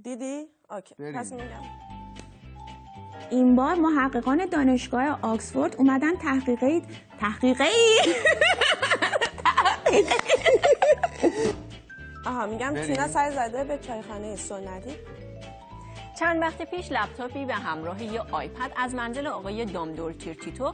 دیدی؟ اوکی پس میگم این بار محققان دانشگاه آکسفورد اومدن تحقیقی آها میگم تینا سر زده به چایخانه سنتی. چند وقت پیش لپتاپی به همراه یه آیپد از منزل آقای دامدور تیرتیتو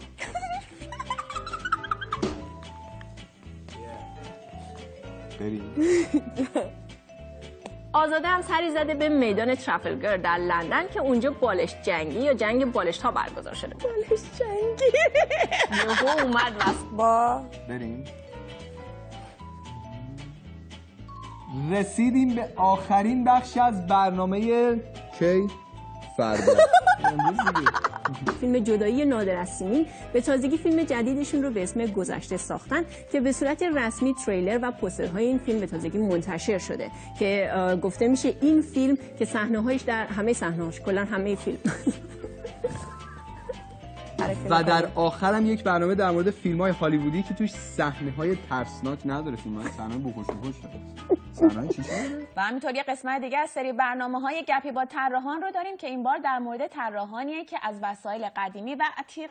آزاده هم سری زده به میدان ترافلگر در لندن که اونجا بالش جنگی یا جنگ بالشت ها برگزار شده. بالش جنگی یهو اومد با بریم. رسیدیم به آخرین بخش از برنامه کی؟ فردا. فیلم جدایی نادر از سیمین به تازگی فیلم جدیدشون رو به اسم گذشته ساختن که به صورت رسمی تریلر و پوسترهای این فیلم به تازگی منتشر شده که گفته میشه این فیلم که صحنه‌هاش در همه صحنه‌هاش کلا همه فیلم و در آخرم یک برنامه در مورد فیلم‌های هالیوودی که توش صحنه‌های ترسناک نداره، فیلم‌های صحنه بخوش داره. صحنه چی شده؟ و همینطور یه قسمت دیگه از سری برنامه‌های گپی با طراحان رو داریم که این بار در مورد طراحانیه که از وسایل قدیمی و عتیق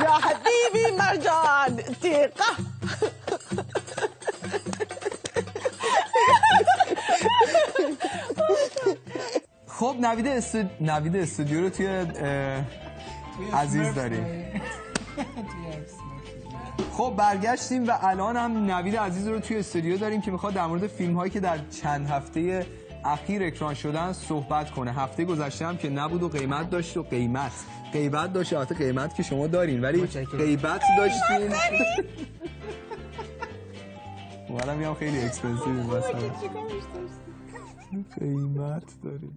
یا حبیبی مرجان تیقه. خب نوید استودیو رو توی عزیز داریم. خب برگشتیم و الان هم نوید عزیز رو توی استودیو داریم که میخواد در مورد فیلم هایی که در چند هفته اخیر اکران شدن صحبت کنه. هفته گذشته هم که نبود و قیمت داشت و غیبت داشت. البته قیمت که شما دارین ولی غیبت داشتین. منم میام خیلی اکسپنسیو مثلا قیمت دارین.